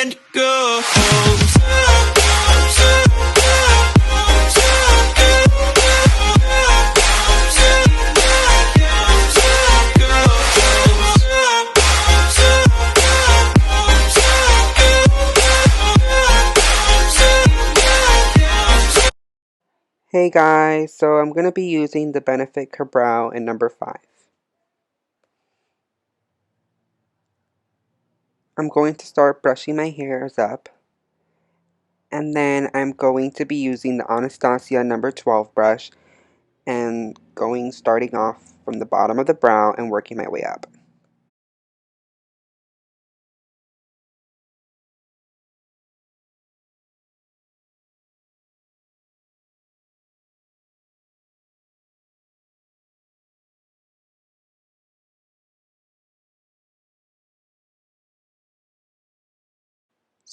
and go. Hey guys, so I'm going to be using the Benefit Cabral in number 5. I'm going to start brushing my hairs up, and then I'm going to be using the Anastasia number 12 brush and starting off from the bottom of the brow and working my way up.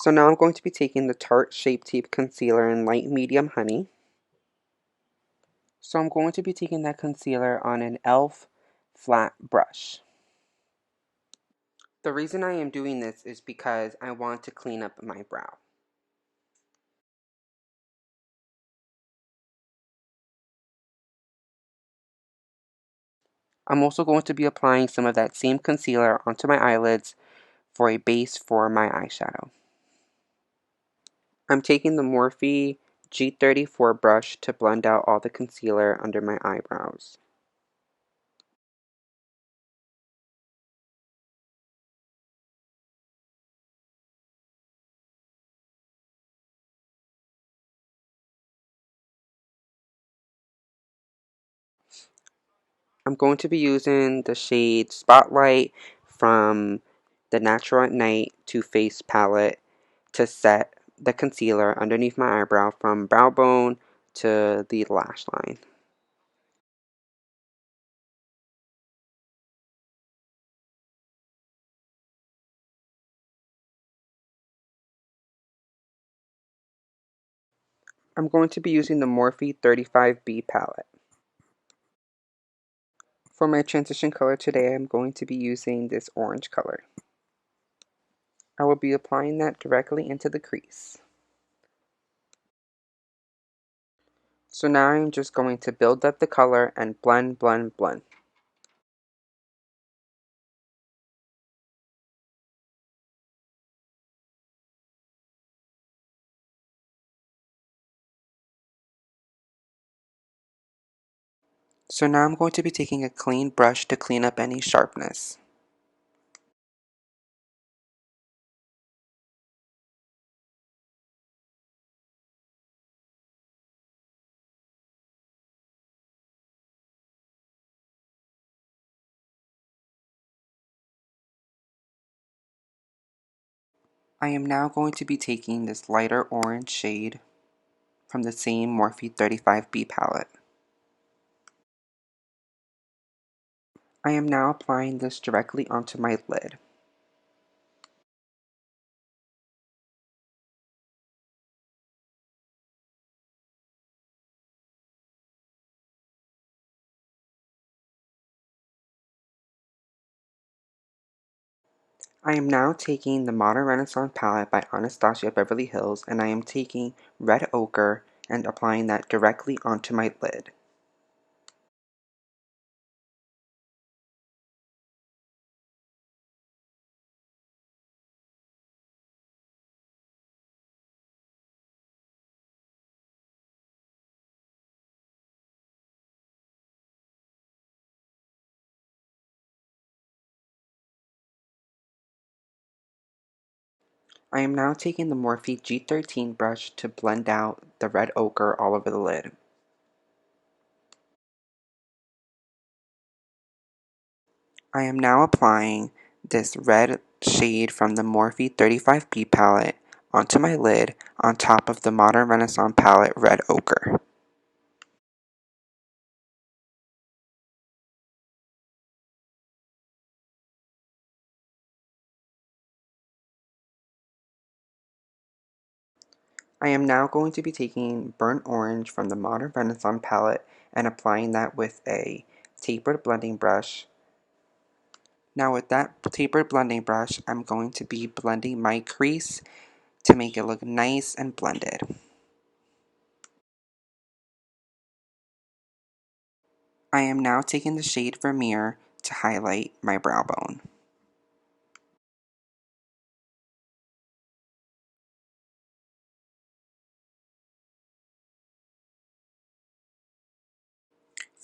So now I'm going to be taking the Tarte Shape Tape Concealer in Light Medium Honey. So I'm going to be taking that concealer on an e.l.f. flat brush. The reason I am doing this is because I want to clean up my brow. I'm also going to be applying some of that same concealer onto my eyelids for a base for my eyeshadow. I'm taking the Morphe G34 brush to blend out all the concealer under my eyebrows. I'm going to be using the shade Spotlight from the Natural at Night Too Faced palette to set the concealer underneath my eyebrow from brow bone to the lash line. I'm going to be using the Morphe 35B palette. For my transition color today, I'm going to be using this orange color. I will be applying that directly into the crease. So now I'm just going to build up the color and blend, blend, blend. So now I'm going to be taking a clean brush to clean up any sharpness. I am now going to be taking this lighter orange shade from the same Morphe 35B palette. I am now applying this directly onto my lid. I am now taking the Modern Renaissance palette by Anastasia Beverly Hills, and I am taking Red Ochre and applying that directly onto my lid. I am now taking the Morphe G13 brush to blend out the red ochre all over the lid. I am now applying this red shade from the Morphe 35B palette onto my lid on top of the Modern Renaissance palette Red Ochre. I am now going to be taking Burnt Orange from the Modern Renaissance palette and applying that with a tapered blending brush Now with that tapered blending brush, I'm going to be blending my crease to make it look nice and blended. I am now taking the shade Vermeer to highlight my brow bone.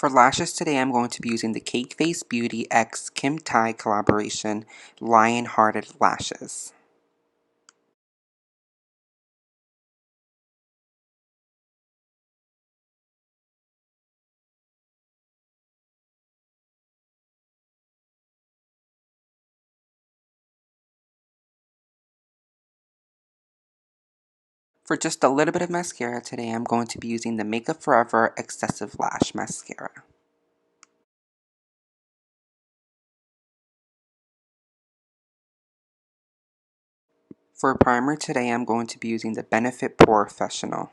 For lashes today, I'm going to be using the Cake Face Beauty X Kim Tai collaboration Lion Hearted Lashes. For just a little bit of mascara today, I'm going to be using the Makeup Forever Excessive Lash Mascara. For a primer today, I'm going to be using the Benefit Professional.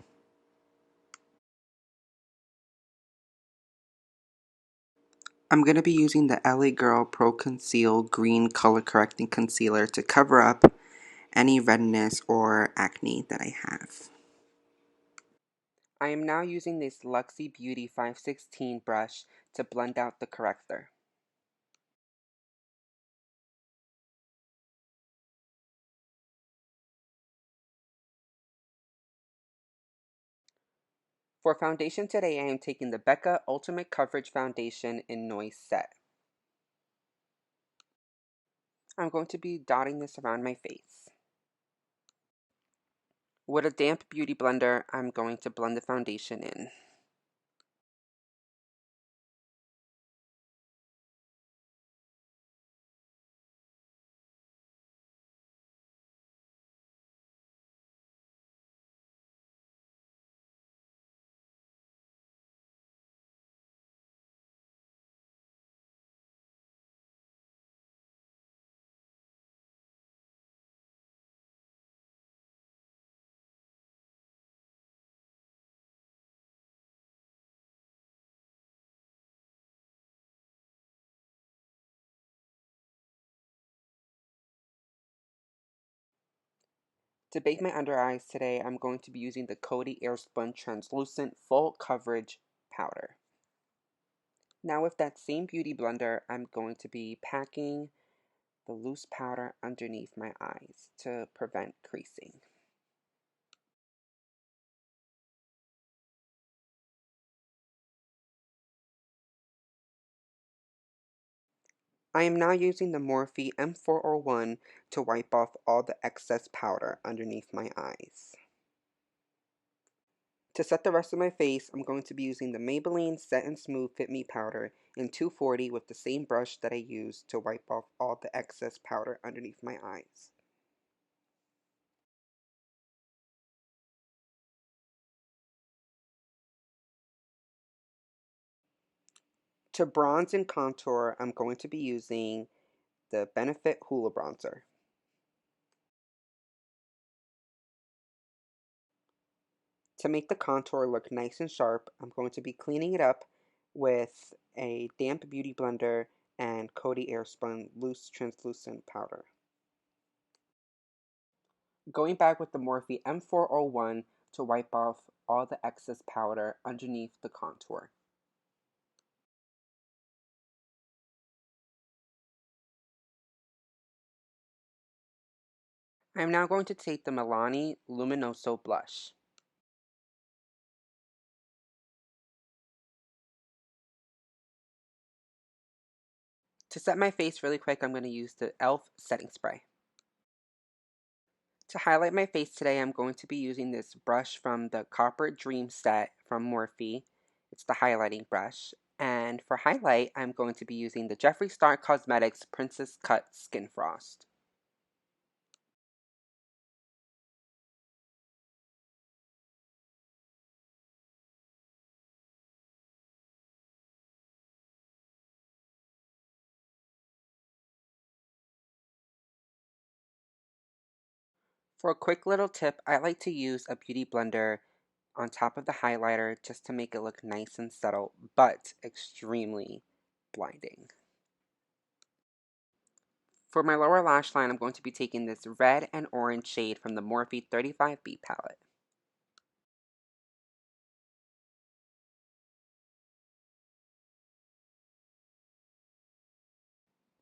I'm going to be using the LA Girl Pro Conceal Green Color Correcting Concealer to cover up any redness or acne that I have. I am now using this Luxie Beauty 516 brush to blend out the corrector. For foundation today, I am taking the Becca Ultimate Coverage Foundation in Noise Set. I'm going to be dotting this around my face. With a damp beauty blender, I'm going to blend the foundation in. To bake my under eyes today, I'm going to be using the Coty Airspun Translucent Full Coverage Powder. Now with that same beauty blender, I'm going to be packing the loose powder underneath my eyes to prevent creasing. I am now using the Morphe M401 to wipe off all the excess powder underneath my eyes. To set the rest of my face, I'm going to be using the Maybelline Set and Smooth Fit Me powder in 240 with the same brush that I used to wipe off all the excess powder underneath my eyes. To bronze and contour, I'm going to be using the Benefit Hoola Bronzer. To make the contour look nice and sharp, I'm going to be cleaning it up with a damp beauty blender and Coty Airspun Loose Translucent Powder. Going back with the Morphe M401 to wipe off all the excess powder underneath the contour. I'm now going to take the Milani Luminoso blush. To set my face really quick, I'm going to use the e.l.f. setting spray. To highlight my face today, I'm going to be using this brush from the Copper Dream set from Morphe. It's the highlighting brush. And for highlight, I'm going to be using the Jeffree Star Cosmetics Princess Cut Skin Frost. For a quick little tip, I like to use a beauty blender on top of the highlighter just to make it look nice and subtle, but extremely blinding. For my lower lash line, I'm going to be taking this red and orange shade from the Morphe 35B palette.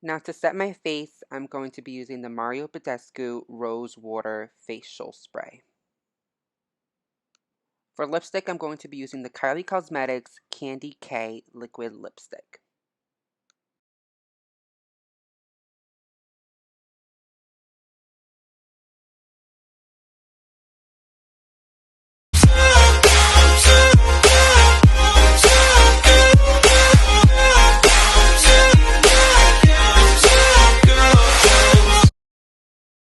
Now to set my face, I'm going to be using the Mario Badescu Rose Water Facial Spray. For lipstick, I'm going to be using the Kylie Cosmetics Candy K Liquid Lipstick.